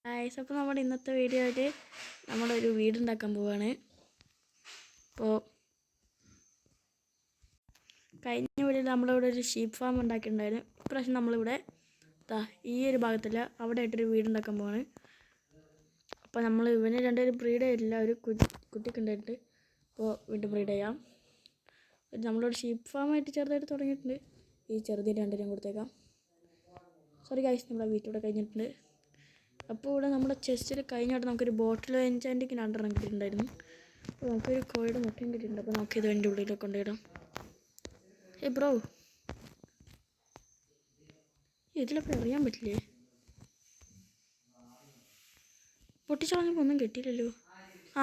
Guys, അപ്പോൾ നമ്മുടെ ഇന്നത്തെ വീഡിയോയിൽ നമ്മളൊരു വീടുണ്ടാക്കാൻ പോവുകയാണ്. അപ്പോൾ കഴിഞ്ഞ വീഡിയോയിൽ നമ്മളിവിടെ ഒരു ഷീപ്പ് ഫാം ഉണ്ടാക്കിയിട്ടുണ്ടായിരുന്നു. ഇപ്രാവശ്യം നമ്മളിവിടെ ഈ ഒരു ഭാഗത്തില്ല അവിടെ ആയിട്ടൊരു വീടുണ്ടാക്കാൻ പോവാണ്. അപ്പോൾ നമ്മൾ ഇവന് രണ്ടുപേരും ബ്രീഡ് ചെയ്തിട്ടില്ല, ഒരു കുട്ടിക്ക് ഉണ്ടായിട്ട്. അപ്പോൾ വീണ്ടും ബ്രീഡ് ചെയ്യാം. നമ്മളൊരു ഷീപ്പ് ഫാമായിട്ട് ചെറുതായിട്ട് തുടങ്ങിയിട്ടുണ്ട്. ഈ ചെറുതിന് രണ്ടുപേരും കൊടുത്തേക്കാം. സോറി ഗൈസ്, നമ്മുടെ വീട്ടിലൂടെ കഴിഞ്ഞിട്ടുണ്ട്. അപ്പോൾ ഇവിടെ നമ്മുടെ ചെസ്റ്റിൽ കഴിഞ്ഞായിട്ട് നമുക്കൊരു ബോട്ടിൽ എൻചാൻറ്റിക്ക് രണ്ടെണ്ണം കിട്ടിയിട്ടുണ്ടായിരുന്നു. അപ്പോൾ നമുക്കൊരു കോഴിയുടെ മുട്ടയും കിട്ടിയിട്ടുണ്ട്. അപ്പോൾ നമുക്കിത് എൻ്റെ ഉള്ളിലൊക്കെ കൊണ്ടുപോയിടാം. ബ്രോ, ഇതിലൊക്കെ അറിയാൻ പറ്റില്ലേ? പൊട്ടിച്ചളഞ്ഞപ്പോൾ ഒന്നും കിട്ടിയില്ലല്ലോ.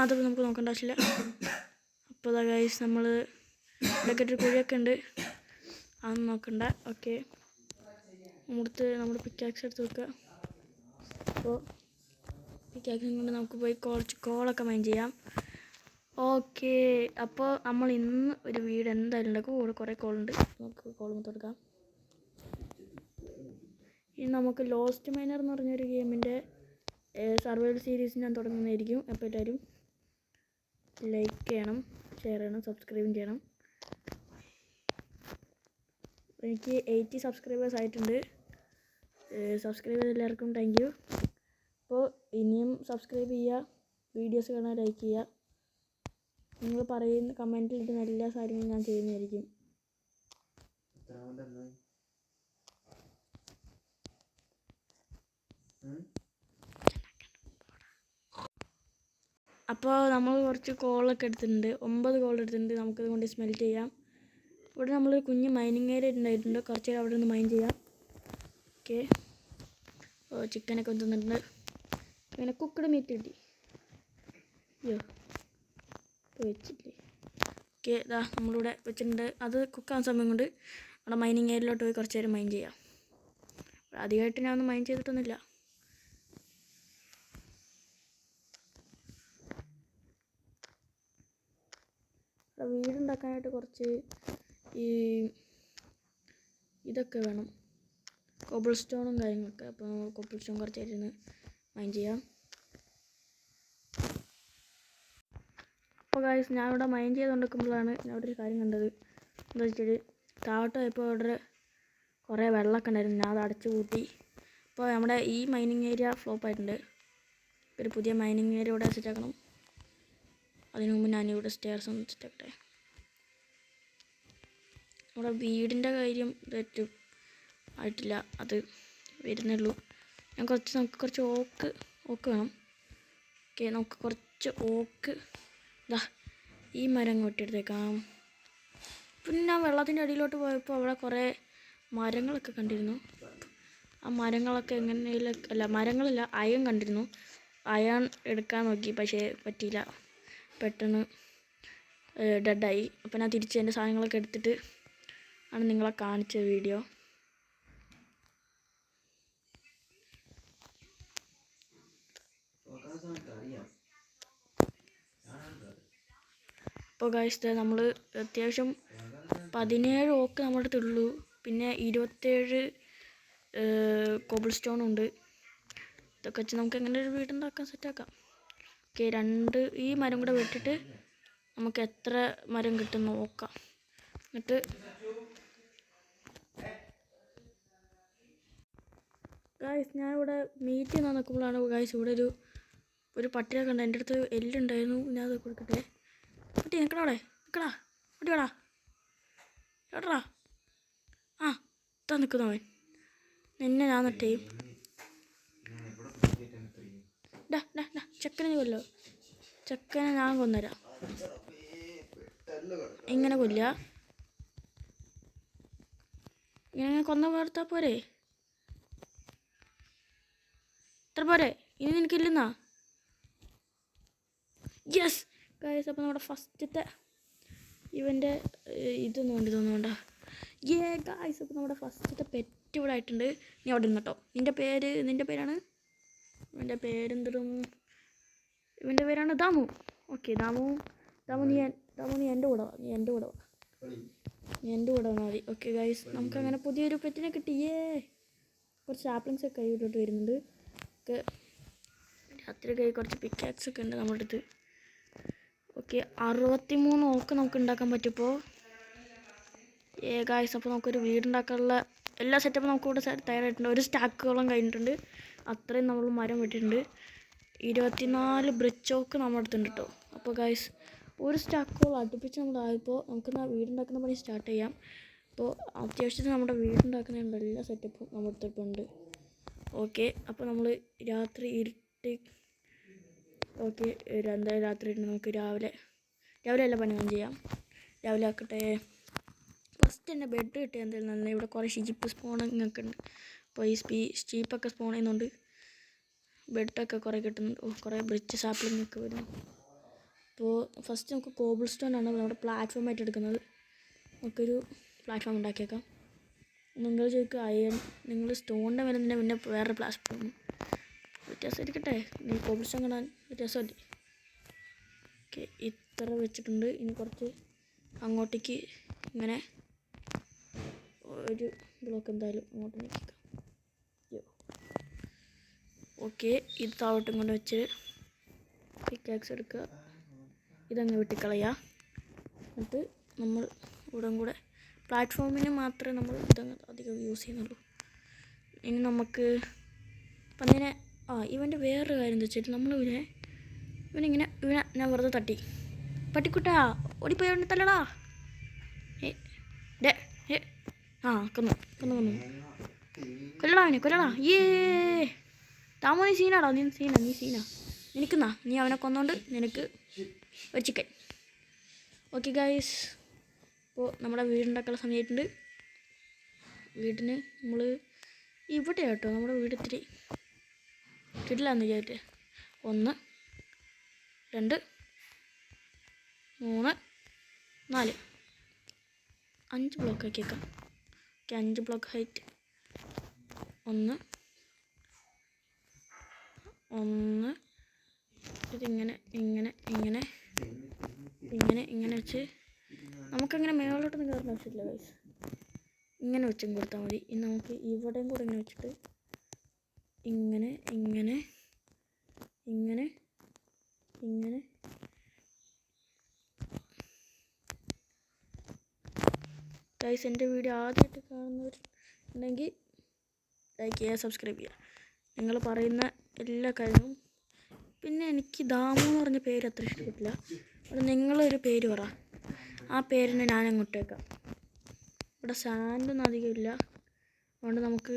അതപ്പോൾ നമുക്ക് നോക്കേണ്ട ആവശ്യമില്ല. അപ്പോൾ അതാ ഗൈസ്, നമ്മൾ ഇവിടെയൊക്കെ ഒരു കുഴിയൊക്കെ ഉണ്ട്, അതൊന്നും നോക്കണ്ട. ഓക്കെ, നമ്മുടെ പിക്കാക്സ് എടുത്ത് വെക്കുക. അപ്പോൾ പിക്കാക്സും കൊണ്ട് നമുക്ക് പോയി കുറച്ച് കോളൊക്കെ മൈൻ ചെയ്യാം. ഓക്കെ, അപ്പോൾ നമ്മൾ ഇന്ന് ഒരു വീട് എന്തായാലും ഉണ്ടാക്കും. ഇവിടെ കുറേ കോളുണ്ട്, നമുക്ക് കോൾ മൊത്തം എടുക്കാം. ഇനി നമുക്ക് ലോസ്റ്റ് മൈനർ എന്ന് പറഞ്ഞൊരു ഗെയിമിൻ്റെ സർവൈവൽ സീരീസ് ഞാൻ തുടങ്ങുന്നതായിരിക്കും. അപ്പോൾ എല്ലാവരും ലൈക്ക് ചെയ്യണം, ഷെയർ ചെയ്യണം, സബ്സ്ക്രൈബും ചെയ്യണം. എനിക്ക് 80 സബ്സ്ക്രൈബേഴ്സ് ആയിട്ടുണ്ട്. സബ്സ്ക്രൈബ് ചെയ്ത എല്ലാവർക്കും താങ്ക് യു. അപ്പോൾ ഇനിയും സബ്സ്ക്രൈബ് ചെയ്യുക, വീഡിയോസ് കാണാൻ ലൈക്ക് ചെയ്യുക. നിങ്ങൾ പറയുന്ന കമൻറ്റിൽ ഇടുന്ന എല്ലാ കാര്യങ്ങളും ഞാൻ ചെയ്യുന്നതായിരിക്കും. അപ്പോൾ നമ്മൾ കുറച്ച് കോളൊക്കെ എടുത്തിട്ടുണ്ട്, 9 കോൾ എടുത്തിട്ടുണ്ട്. നമുക്കത് കൊണ്ട് സ്മെൽറ്റ് ചെയ്യാം. ഇവിടെ നമ്മളൊരു കുഞ്ഞ് മൈനിങ് ഏരിയ ഉണ്ടായിട്ടുണ്ട്, കുറച്ച് നേരം അവിടെ നിന്ന് മൈൻ ചെയ്യാം. ഓക്കെ, ചിക്കനൊക്കെ തന്നിട്ടുണ്ട്. അങ്ങനെ കുക്കഡ് മീറ്റ് കിട്ടി. അയ്യോ, വെച്ചിട്ടില്ലേ? ഓക്കെ, ഇതാ നമ്മളിവിടെ വെച്ചിട്ടുണ്ട്. അത് കുക്കാൻ സമയം കൊണ്ട് നമ്മുടെ മൈനിങ് ഏരിയയിലോട്ട് പോയി കുറച്ച് നേരം മൈൻ ചെയ്യാം. അധികമായിട്ട് ഞാനൊന്നും മൈൻ ചെയ്തിട്ടൊന്നുമില്ല. വീടുണ്ടാക്കാനായിട്ട് കുറച്ച് ഇതൊക്കെ വേണം, കോബിൾ സ്റ്റോണും കാര്യങ്ങളൊക്കെ. അപ്പോൾ നമ്മൾ കോബിൾ സ്റ്റോൺ കുറച്ച് ഇരുന്ന് മൈൻ ചെയ്യാം. അപ്പോൾ ഗൈസ്, ഞാനിവിടെ മൈൻ ചെയ്തുകൊണ്ടിരിക്കുമ്പോഴാണ് ഞാൻ ഇവിടെ ഒരു കാര്യം കണ്ടത്. എന്താ വെച്ചാൽ താഴോട്ട് പോയപ്പോൾ ഇവിടെ കുറേ വെള്ളമൊക്കെ ഉണ്ടായിരുന്നു, ഞാൻ അത് അടച്ചു കൂട്ടി. അപ്പോൾ നമ്മുടെ ഈ മൈനിങ് ഏരിയ ഫ്ലോപ്പ് ആയിട്ടുണ്ട്. ഒരു പുതിയ മൈനിങ് ഏരിയ ഇവിടെ സെറ്റാക്കണം. അതിനു മുമ്പ് ഞാനിവിടെ സ്റ്റെയർസ് ഒന്ന് സെറ്റാക്കട്ടെ. നമ്മുടെ വീടിൻ്റെ കാര്യം തെറ്റും ആയിട്ടില്ല, അത് വരുന്നുള്ളൂ. നമുക്ക് കുറച്ച് ഓക്ക് വേണം. ഓക്കെ, നമുക്ക് കുറച്ച് ഓക്ക് ഈ മരം കൊട്ടിയെടുത്തേക്കാം. പിന്നെ ഞാൻ വെള്ളത്തിൻ്റെ അടിയിലോട്ട് പോയപ്പോൾ അവിടെ കുറേ മരങ്ങളൊക്കെ കണ്ടിരുന്നു. ആ മരങ്ങളൊക്കെ മരങ്ങളല്ല, അയൺ കണ്ടിരുന്നു. അയൺ എടുക്കാൻ നോക്കി, പക്ഷേ പറ്റിയില്ല, പെട്ടെന്ന് ഡെഡായി. അപ്പം ഞാൻ തിരിച്ച് എൻ്റെ സാധനങ്ങളൊക്കെ എടുത്തിട്ട് ആണ് നിങ്ങളെ കാണിച്ച വീഡിയോ. അപ്പോൾ ഗൈസ്, നമ്മൾ അത്യാവശ്യം 17 ഓക്ക് നമ്മുടെ അടുത്തുള്ളൂ. പിന്നെ 27 കോബിൾ സ്റ്റോൺ ഉണ്ട്. ഇതൊക്കെ വെച്ച് നമുക്ക് എങ്ങനെ ഒരു വീടുണ്ടാക്കാൻ സെറ്റാക്കാം. ഓക്കെ, ഈ മരം കൂടെ വെട്ടിട്ട് നമുക്ക് എത്ര മരം കിട്ടും നോക്കാം. എന്നിട്ട് ഗൈസ്, ഞാനിവിടെ മീറ്റ് ചെയ്യാൻ നോക്കുമ്പോഴാണ് ഗൈസ് ഇവിടെ ഒരു പട്ടിയൊക്കെ ഉണ്ട്. എൻ്റെ അടുത്ത് എല്ലുണ്ടായിരുന്നു, ഞാൻ അത് കൊടുക്കട്ടെ. പട്ടി നിൽക്കടാ, പട്ടി വേടാ കേട്ടടാ. ആ, ഇതാ നിൽക്കുന്നവൻ, നിന്നെ ഞാൻ നട്ടേ. ചെക്കനെ കൊല്ലോ, ചെക്കനെ ഞാൻ കൊന്നുതരാം. ഇങ്ങനെ കൊല്ലുക, ഇങ്ങനെ കൊന്ന വാർത്താ പോരെ? ഇത്ര പോരെ? ഇനി നിനക്കില്ലെന്നാ? യെസ് ഗൈസ്, അപ്പോൾ നമ്മുടെ ഫസ്റ്റത്തെ ഇവൻ്റെ ഇതൊന്നും കൊണ്ട് തോന്നുന്നുണ്ടോ? ഗൈസ്, അപ്പോൾ നമ്മുടെ ഫസ്റ്റത്തെ പെറ്റ് ഇവിടെ ആയിട്ടുണ്ട്. നീ അവിടെ ഇരുന്നോ. നിൻ്റെ പേരാണ്? ഇവൻ്റെ പേരെന്തരും? ഇവൻ്റെ പേരാണ് ദാമു. ഓക്കെ, ദാമു നീ എൻ്റെ കൂടെ വാ. നീ എൻ്റെ കൂടെ വന്നാൽ മതി. ഓക്കെ ഗൈസ്, നമുക്കങ്ങനെ പുതിയൊരു പെറ്റിനെ കിട്ടിയേ. കുറച്ച് സാപ്ലിങ്സ് ഒക്കെ കൈവിട്ടോട്ട് വരുന്നുണ്ട്. ഒക്കെ രാത്രി കുറച്ച് പിക്കാക്സ് ഒക്കെ ഉണ്ട് നമ്മുടെ അടുത്ത്. ഓക്കെ 63 ഓക്ക് നമുക്ക് ഉണ്ടാക്കാൻ പറ്റുമ്പോൾ ഗായ്സ്. അപ്പോൾ നമുക്കൊരു വീടുണ്ടാക്കാനുള്ള എല്ലാ സെറ്റപ്പും നമുക്കിവിടെ തയ്യാറായിട്ടുണ്ട്. ഒരു സ്റ്റാക്കോളം കഴിഞ്ഞിട്ടുണ്ട്. അത്രയും നമ്മൾ മരം വെട്ടിയിട്ടുണ്ട്. 24 ബ്രിച്ചോക്ക് നമ്മുടെ അടുത്തുണ്ട് കേട്ടോ. അപ്പോൾ ഗായ്സ് ഒരു സ്റ്റാക്കോളം അടുപ്പിച്ച് നമ്മളായപ്പോൾ നമുക്ക് വീടുണ്ടാക്കുന്ന പണി സ്റ്റാർട്ട് ചെയ്യാം. അപ്പോൾ അത്യാവശ്യത്തിന് നമ്മുടെ വീടുണ്ടാക്കുന്നതിനുള്ള എല്ലാ സെറ്റപ്പും നമ്മുടെ അടുത്തിട്ടുണ്ട്. ഓക്കെ അപ്പോൾ നമ്മൾ രാത്രി ഇരുട്ടി. ഓക്കെ എന്തായാലും രാത്രി നമുക്ക് രാവിലെ എല്ലാ പണികളും ചെയ്യാം. രാവിലെ ആക്കട്ടെ. ഫസ്റ്റ് തന്നെ ബെഡ് കിട്ടിയ എന്തായാലും നല്ല. ഇവിടെ കുറേ ഷീപ്പ് സ്പോണിങ്ങൊക്കെ ഉണ്ട്. അപ്പോൾ ഈ ഷീപ്പൊക്കെ സ്പോൺ ചെയ്യുന്നുണ്ട്. ബെഡൊക്കെ കുറേ കിട്ടുന്നുണ്ട്. കുറേ ബ്രിഡ്ജ് സാപ്ലിംഗ് ഒക്കെ വരുന്നു. അപ്പോൾ ഫസ്റ്റ് നമുക്ക് കോബിൾ സ്റ്റോൺ ആണ് നമ്മുടെ പ്ലാറ്റ്ഫോമായിട്ട് എടുക്കുന്നത്. നമുക്കൊരു പ്ലാറ്റ്ഫോം ഉണ്ടാക്കിയേക്കാം. നിങ്ങൾ ചോദിക്കുക നിങ്ങൾ സ്റ്റോണിൻ്റെ മേലെ തന്നെ പിന്നെ വേറൊരു പ്ലാറ്റ്ഫോം വ്യത്യാസം ഇരിക്കട്ടെ. ഇനി കോബിൾ സ്റ്റോൺ കാണാൻ വ്യത്യാസമല്ലേ. ഓക്കെ ഇത്ര വെച്ചിട്ടുണ്ട്. ഇനി കുറച്ച് അങ്ങോട്ടേക്ക് ഇങ്ങനെ ഒരു ബ്ലോക്ക് എന്തായാലും അങ്ങോട്ട് നീക്കിക്കാം. ഓക്കെ ഇത് താഴോട്ടും കൊണ്ട് വെച്ച് പിക്കാക്സ് എടുക്കുക. ഇതങ്ങ് വെട്ടിക്കളയുക. എന്നിട്ട് നമ്മൾ കൂടെ പ്ലാറ്റ്ഫോമിന് മാത്രമേ നമ്മൾ ഇതങ്ങ് അധികം യൂസ് ചെയ്യുന്നുള്ളൂ. ഇനി നമുക്ക് അപ്പം അങ്ങനെ ഇവൻ്റെ വേറൊരു കാര്യം എന്താ വെച്ചിട്ട് നമ്മൾ ഇവനെ ഞാൻ വെറുതെ തട്ടി. പട്ടിക്കുട്ടാ ഓടിപ്പോയി അവനെ തല്ലടാ. കൊന്നു കൊല്ലടാ അവനെ കൊല്ലടാ. താമോ നീ സീനാടാ. നീ സീനാ നിനക്കുന്നാ. നീ അവനെ കൊന്നോണ്ട് നിനക്ക് ഒരു ചിക്കൻ. ഓക്കെ ഗായ്സ് ഇപ്പോൾ നമ്മുടെ വീടുണ്ടാക്കാനുള്ള സമയമായിട്ടുണ്ട്. വീടിന് നമ്മൾ ഇവിടെ കേട്ടോ നമ്മുടെ വീട് ഇത്തിരി കിട്ടില്ലാന്ന് വിചാരിച്ചേ. 1 2 3 4 5 ബ്ലോക്ക് ആക്കിയേക്കാം. Okay 5 block height. 1 ഇതിങ്ങനെ ഇങ്ങനെ വെച്ച് നമുക്കങ്ങനെ മേളോട്ടൊന്നും കയറുന്ന ആവശ്യമില്ല ഗൈസ്. ഇങ്ങനെ വെച്ചും കൊടുത്താൽ മതി. ഇനി നമുക്ക് ഇവിടെയും കൂടെ ഇങ്ങനെ വെച്ചിട്ട് ഇങ്ങനെ ഗൈസ് എൻ്റെ വീഡിയോ ആദ്യമായിട്ട് കാണുന്നവർ ഉണ്ടെങ്കിൽ ലൈക്ക് ചെയ്യുക, സബ്സ്ക്രൈബ് ചെയ്യുക. നിങ്ങൾ പറയുന്ന എല്ലാ കാര്യങ്ങളും. പിന്നെ എനിക്ക് ദാമു എന്ന് പറഞ്ഞ പേര് അത്ര ഇഷ്ടപ്പെട്ടില്ല. അവിടെ നിങ്ങളൊരു പേര് പറ. ആ പേരിനെ ഞാൻ അങ്ങോട്ട് വെക്കാം. ഇവിടെ സാൻഡൊന്നും അധികം ഇല്ല. അതുകൊണ്ട് നമുക്ക്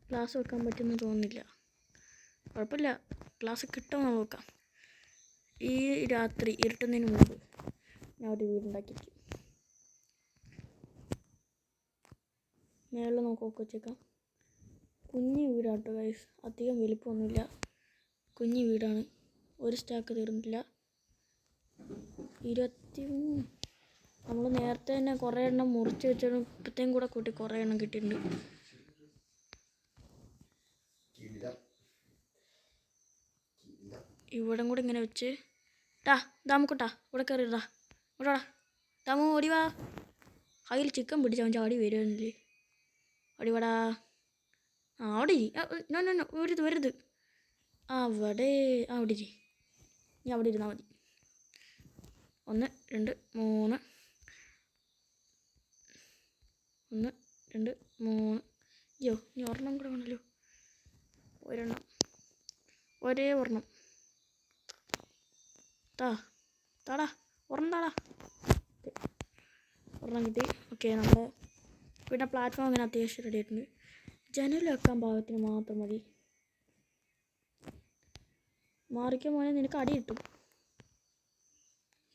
ഗ്ലാസ് വെക്കാൻ പറ്റുമെന്ന് തോന്നുന്നില്ല. കുഴപ്പമില്ല, ഗ്ലാസ് കിട്ടുമെന്ന് നോക്കാം. ഈ രാത്രി ഇരുട്ടുന്നതിന് മുമ്പ് ഞാൻ ഒരു വീടുണ്ടാക്കിയിരിക്കും. മേളിൽ നമുക്ക് ഒക്കെ വെച്ചേക്കാം. കുഞ്ഞു വീടാട്ടോ ഗൈസ്, അധികം വലിപ്പമൊന്നുമില്ല. കുഞ്ഞു വീടാണ്. ഒരു സ്റ്റാക്ക് തീർന്നില്ല. 23 നമ്മൾ നേരത്തെ തന്നെ കുറേ എണ്ണം മുറിച്ച് വെച്ചാലും ഇപ്പത്തേയും കൂടെ കൂട്ടി കുറേ എണ്ണം കിട്ടിയിട്ടുണ്ട്. ഇവിടെ കൂടെ ഇങ്ങനെ വെച്ച് ദാമുക്കുട്ടാ ഇവിടെ കയറിടാ. ഇവിടെടാ ദാമു ഓടിവാ. കയ്യിൽ ചിക്കൻ പിടിച്ച് അവൻ ചാടി വരുന്നില്ലേ. ഓടിവാടാ. അവിടെ വരുത്. അവിടെ ഇരി. നീ അവിടെ ഇരുന്നാൽ മതി. 1 2 3 1 2 3. അയ്യോ നീ ഒരെണ്ണം കൂടെ വേണമല്ലോ. ഒരേ ഒരെണ്ണം താടാ ഒരെണ്ണം കിട്ടി. ഓക്കെ നമ്മുടെ പിന്നെ പ്ലാറ്റ്ഫോം അങ്ങനെ അത്യാവശ്യം റെഡി ആയിട്ടുണ്ട്. ജനൽ വെക്കാൻ പാകത്തിന് മാത്രം മതി. മാറിക്കാൻ മോനെ നിനക്ക് അടി കിട്ടും.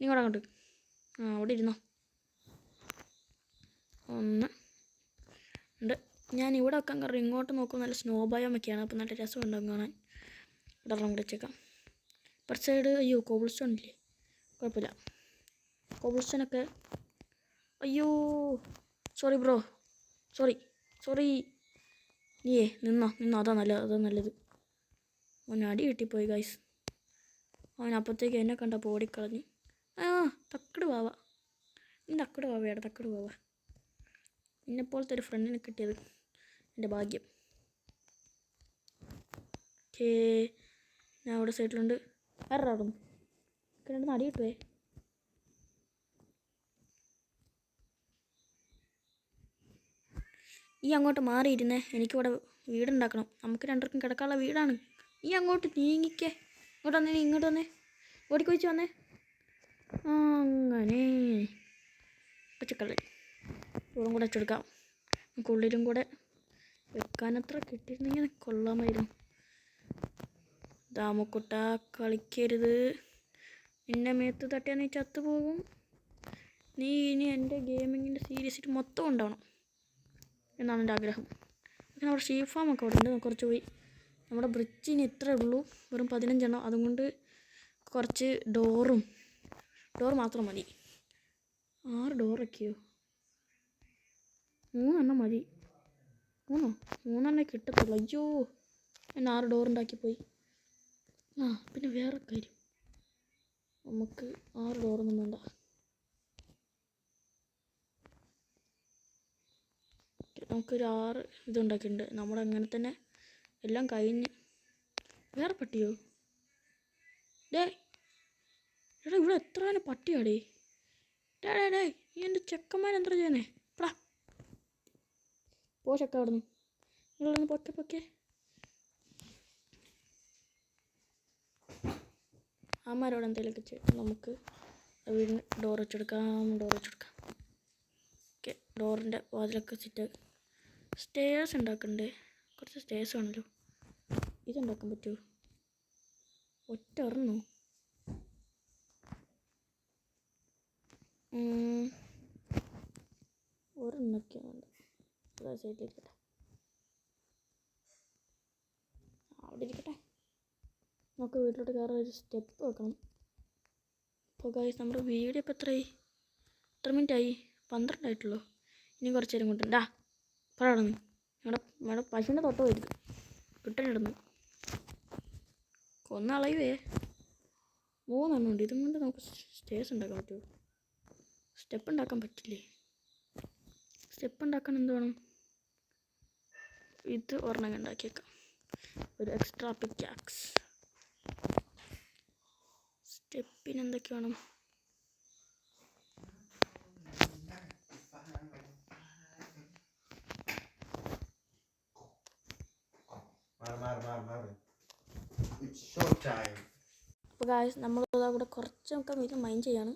നീ കൂടെ അങ്ങോട്ട് അവിടെ ഇരുന്നോ. 1 2. ഞാൻ ഇവിടെ വെക്കാൻ കാരണം ഇങ്ങോട്ട് നോക്കുമ്പോൾ നല്ല സ്നോ ബയോമൊക്കെയാണ്. അപ്പോൾ നല്ല രസം ഉണ്ടാകും കാണാൻ. ഇവിടെ ഒരെണ്ണം കൂടെ വെച്ചേക്കാം. ഇപ്പുറത്തെ സൈഡ് കോബിൾ സ്റ്റോൺ ഇല്ലേ. കുഴപ്പമില്ല. കോബിൾ സ്റ്റോണൊക്കെ സോറി ബ്രോ. സോറി നിന്നോ അതാ നല്ലത്. അവൻ അടി കിട്ടിപ്പോയി ഗൈസ്. അവൻ അപ്പോഴത്തേക്ക് എന്നെ കണ്ടപ്പോൾ ഓടിക്കളഞ്ഞു. തക്കട് വാവ. തക്കട് വാവ. എന്നെപ്പോലത്തെ ഒരു ഫ്രണ്ടിനെ കിട്ടിയത് എൻ്റെ ഭാഗ്യം. ഞാൻ അവിടെ സൈഡിലുണ്ട്. ആരുടെ അവിടെ രണ്ട് നടി കിട്ടുവേ. ഈ അങ്ങോട്ട് മാറിയിരുന്നേ, എനിക്കിവിടെ വീടുണ്ടാക്കണം. നമുക്ക് രണ്ടർക്കും കിടക്കാനുള്ള വീടാണ്. ഈ അങ്ങോട്ട് നീങ്ങിക്കേ. ഇങ്ങോട്ട് വന്നേ ഓടിക്കൊഴിച്ച് വന്നേ. അങ്ങനെ പച്ചക്കള്ളി ഇവിടും കൂടെ വെച്ചെടുക്കാം. നമുക്ക് ഉള്ളിലും കൂടെ വെക്കാനത്ര കിട്ടിയിരുന്നെങ്കിൽ കൊള്ളാമായിരുന്നു. ദാമക്കുട്ട കളിക്കരുത്, നിന്നെ മേത്ത് തട്ടിയാൽ നീ ചത്തുപോകും. നീ ഇനി എൻ്റെ ഗെയിമിങ്ങിൻ്റെ സീരീസിൽ മൊത്തം ഉണ്ടാവണം എന്നാണ് എൻ്റെ ആഗ്രഹം. അങ്ങനെ അവിടെ ഷീപ്പ് ഫാമൊക്കെ അവിടെ ഉണ്ട്. കുറച്ച് പോയി നമ്മുടെ ബ്രിഡ്ജിന് ഇത്രേ ഉള്ളൂ, വെറും 15 എണ്ണം. അതുകൊണ്ട് കുറച്ച് ഡോർ മാത്രം മതി. 6 ഡോറൊക്കെയോ? 3 എണ്ണം മതി. 3 എണ്ണേ കിട്ടത്തുള്ളൂ. അയ്യോ, ഞാൻ 6 ഡോർ ഉണ്ടാക്കിപ്പോയി. പിന്നെ വേറെ കാര്യം, നമുക്ക് 6 ഡോറൊന്നും വേണ്ട. നമുക്കൊരു 6 ഇതുണ്ടാക്കിയിട്ടുണ്ട്. നമ്മളങ്ങനെ തന്നെ എല്ലാം കഴിഞ്ഞ്. വേറെ പട്ടിയോ? ഡേ എടാ, ഇവിടെ എത്ര പട്ടിയാടേ. ഡേ ഈ എൻ്റെ ചെക്കന്മാരെന്താ ചെയ്യുന്നേ? എടാ പോ ചെക്ക അവിടെ നിന്ന്. നിങ്ങളൊന്ന് പൊക്കെ. അമ്മമാരോട് എന്തെങ്കിലുമൊക്കെ ചെയ്ത് നമുക്ക് വീടിന് ഡോർ വെച്ചെടുക്കാം. ഓക്കെ, ഡോറിൻ്റെ വാതിലൊക്കെ സെറ്റ്. സ്റ്റേഴ്സ് ഉണ്ടാക്കണ്ടേ? കുറച്ച് സ്റ്റേഴ്സ് ആണല്ലോ. ഇതുണ്ടാക്കാൻ പറ്റുമോ? ഒറ്റ ഒരെണ്ണോ? ഒരെണ്ണൊക്കെ ഉണ്ട്. സൈഡിലിരിക്കട്ടെ, അവിടെ ഇരിക്കട്ടെ. നമുക്ക് വീട്ടിലോട്ട് കയറാൻ ഒരു സ്റ്റെപ്പ് വെക്കണം. അപ്പോൾ ഗൈസ്, നമ്മുടെ വീഡിയോ ഇപ്പോൾ എത്ര മിനിറ്റ് ആയി? 12 ആയിട്ടുള്ളൂ. ഇനി കുറച്ച് നേരം കൊണ്ടുണ്ടാ പറയണം. ഞങ്ങളുടെ പശുവിൻ്റെ തൊട്ട് പോയിരിക്കും കിട്ടനിടുന്നു. കൊന്നളയുവേ. 3 എണ്ണം ഉണ്ട്. ഇതും കൊണ്ട് നമുക്ക് സ്റ്റേഴ്സ് ഉണ്ടാക്കാൻ പറ്റുമോ? സ്റ്റെപ്പ് ഉണ്ടാക്കാൻ പറ്റില്ലേ? സ്റ്റെപ്പ് ഉണ്ടാക്കാൻ എന്ത് വേണം? ഇത് ഒരെണ്ണം ഉണ്ടാക്കിയേക്കാം, ഒരു എക്സ്ട്രാ പിക്കാക്സ്. സ്റ്റെപ്പിന് എന്തൊക്കെ വേണം? അപ്പോൾ ഗായ്സ്, നമ്മളിവിടെ കുറച്ച് നമുക്ക് മൈൻഡ് ചെയ്യാണ്.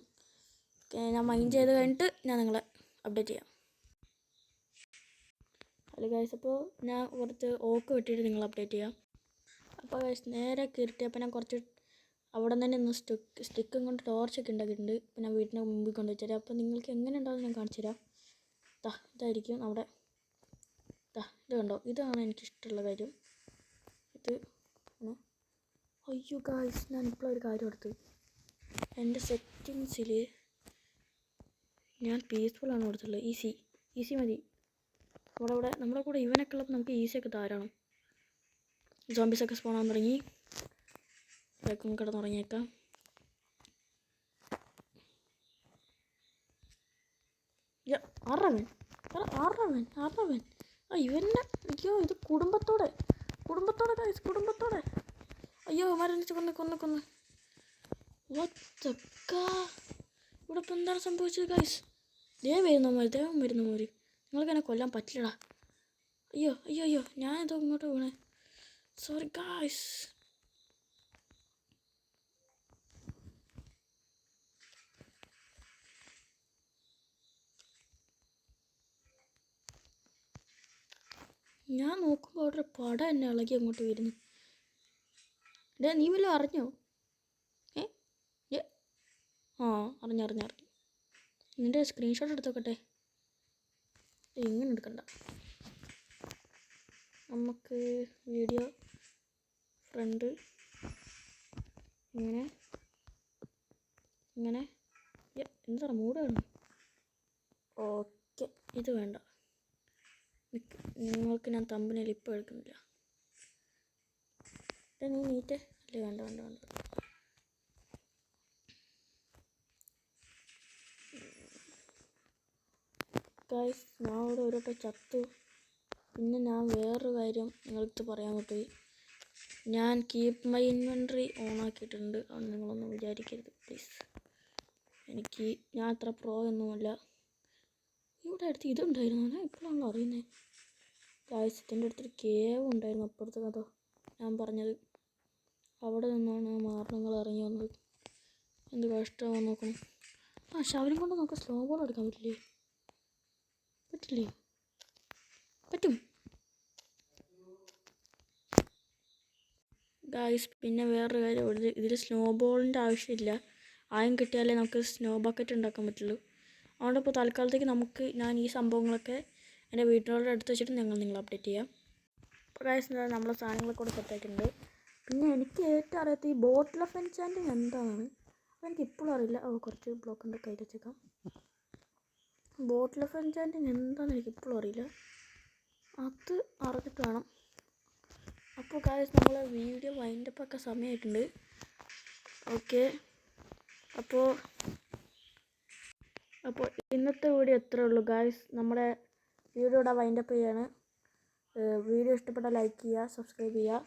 ഞാൻ മൈൻഡ് ചെയ്ത് കഴിഞ്ഞിട്ട് ഞാൻ നിങ്ങളെ അപ്ഡേറ്റ് ചെയ്യാം. ഹലോ ഗായ്സ്, അപ്പോൾ ഞാൻ കുറച്ച് ഓക്ക് വെട്ടിയിട്ട് നിങ്ങളെ അപ്ഡേറ്റ് ചെയ്യാം. അപ്പോൾ ഗായ്സ്, നേരെ കയറിയപ്പോൾ ഞാൻ കുറച്ച് അവിടെ തന്നെ ഒന്ന് സ്റ്റിക്കും കൊണ്ട് ടോർച്ചൊക്കെ ഉണ്ടാക്കിയിട്ടുണ്ട്. പിന്നെ വീട്ടിൻ്റെ മുമ്പിൽ കൊണ്ട് വെച്ചുതരാം. അപ്പോൾ നിങ്ങൾക്ക് എങ്ങനെ ഉണ്ടാവും ഞാൻ കാണിച്ചു തരാം. ഇതായിരിക്കും അവിടെ. ഇത് കണ്ടോ? ഇതാണ് എനിക്കിഷ്ടമുള്ള കാര്യം. ഇത് അയ്യോ ഗായ്സ്, ഞാൻ ഇപ്പോഴൊരു കാര്യം എടുത്തു. എൻ്റെ സെറ്റിങ്സിൽ ഞാൻ പീസ്ഫുള്ളാണ് കൊടുത്തുള്ളത്. ഈസി മതി. നമ്മുടെ കൂടെ ഇവനൊക്കെ ഉള്ളപ്പോൾ നമുക്ക് ഈസിയൊക്കെ ധാരാളം. സോംബീസൊക്കെ സ്പോണാൻ തുടങ്ങി. വേഗം കിടന്നുറങ്ങിയേക്കാം. ആറവൻ ഇവന്നെ. അയ്യോ, ഇത് കുടുംബത്തോടെ ഗൈസ്, കുടുംബത്തോടെ. അയ്യോ, മരണിച്ച് കൊന്ന്. ഇവിടെ ഇപ്പം എന്താണ് സംഭവിച്ചത് ഗൈസ്? ദേവൻ വരുന്ന മോര്. നിങ്ങൾക്ക് എന്നെ കൊല്ലാൻ പറ്റില്ലടാ. അയ്യോ, ഞാനിതോ ഇങ്ങോട്ട് വീണേ. Sorry guys. ഞാൻ നോക്കുമ്പോൾ അവിടെ പടം എന്നെ ഇളകി അങ്ങോട്ട് വരുന്നു. നീ വല്ലതും അറിഞ്ഞോ? അറിഞ്ഞു. നിൻ്റെ സ്ക്രീൻഷോട്ട് എടുത്തോക്കട്ടെ. ഇങ്ങനെ എടുക്കണ്ട. നമുക്ക് വീഡിയോ ഫ്രണ്ട് ഇങ്ങനെ എന്താണ് മൂടാണ്? ഓക്കെ, ഇത് വേണ്ട. നിങ്ങൾക്ക് ഞാൻ തമ്പനയിൽ ഇപ്പോൾ എടുക്കുന്നില്ല. നീ നീറ്റേ അല്ലേ? വേണ്ട. ഗൈസ്, ഞാൻ ഇവിടെ ഒരു വട്ടം ചത്തു. പിന്നെ ഞാൻ വേറൊരു കാര്യം നിങ്ങളടുത്ത് പറയാൻ പറ്റുപോയി. ഞാൻ കീപ്പ് മൈ ഇൻവെൻട്രി ഓൺ ആക്കിയിട്ടുണ്ട്. അത് നിങ്ങളൊന്നും വിചാരിക്കരുത് പ്ലീസ്. ഞാൻ അത്ര പ്രോ ഒന്നുമല്ല. ഇവിടെ അടുത്ത് ഇതുണ്ടായിരുന്നു, ഞാൻ ഇപ്പോഴാണല്ലോ അറിയുന്നത്. കാഴ്ചത്തിൻ്റെ അടുത്തൊരു കേവ് ഉണ്ടായിരുന്നു അപ്പുറത്ത്. കഥ ഞാൻ പറഞ്ഞത് അവിടെ നിന്നാണ് മാരണങ്ങൾ ഇറങ്ങി വന്നത്. എന്ത് കഷ്ടമാണെന്ന് നോക്കണം. പക്ഷെ അവരും കൊണ്ട് നമുക്ക് സ്ലോ ബോൾ എടുക്കാൻ പറ്റില്ലേ? പറ്റും ഗായ്സ്. പിന്നെ വേറൊരു കാര്യം, ഇതിൽ സ്നോ ബോളിൻ്റെ ആവശ്യമില്ല. ആയം കിട്ടിയാലേ നമുക്ക് സ്നോ ബക്കറ്റ് ഉണ്ടാക്കാൻ പറ്റുള്ളൂ. അതുകൊണ്ട് ഇപ്പോൾ തൽക്കാലത്തേക്ക് ഞാൻ ഈ സംഭവങ്ങളൊക്കെ എൻ്റെ വീട്ടിനോട് എടുത്ത് വെച്ചിട്ട് നിങ്ങളെ അപ്ഡേറ്റ് ചെയ്യാം. ഇപ്പോൾ ഗായ്സ് നമ്മളെ സാധനങ്ങളൊക്കെ കൂടെ സെറ്റായിട്ടുണ്ട്. പിന്നെ എനിക്ക് ഏറ്റവും അറിയാത്ത ഈ ബോട്ടിൽ ഓഫ് എൻചാൻറ്റിങ് എന്താണെന്ന് അതെനിക്ക് ഇപ്പോഴും അറിയില്ല. കുറച്ച് ബ്ലോക്കിൻ്റെ കയ്യിൽ വെച്ചേക്കാം. ബോട്ടിൽ ഓഫ് എൻചാൻറ്റിങ് എന്താണെന്ന് എനിക്ക് ഇപ്പോഴും അറിയില്ല. അത് അറിഞ്ഞിട്ട് വേണം. അപ്പോൾ ഗായ്സ് നമ്മളെ വീഡിയോ വൈൻഡപ്പ് ഒക്കെ സമയമായിട്ടുണ്ട്. ഓക്കെ, അപ്പോൾ ഇന്നത്തെ വീഡിയോ എത്രയേ ഉള്ളൂ ഗായ്സ്. നമ്മുടെ വീഡിയോ ഇവിടെ വൈൻഡപ്പ് ചെയ്യാണ്. വീഡിയോ ഇഷ്ടപ്പെട്ടാൽ ലൈക്ക് ചെയ്യുക, സബ്സ്ക്രൈബ് ചെയ്യുക.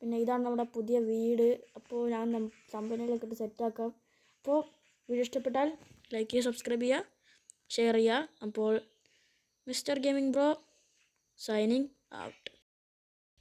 പിന്നെ ഇതാണ് നമ്മുടെ പുതിയ വീട്. അപ്പോൾ ഞാൻ കമ്പനിയിലൊക്കെ ഇട്ട് സെറ്റാക്കാം. അപ്പോൾ വീഡിയോ ഇഷ്ടപ്പെട്ടാൽ ലൈക്ക് ചെയ്യുക, സബ്സ്ക്രൈബ് ചെയ്യുക, ഷെയർ ചെയ്യുക. അപ്പോൾ mister gaming bro signing out.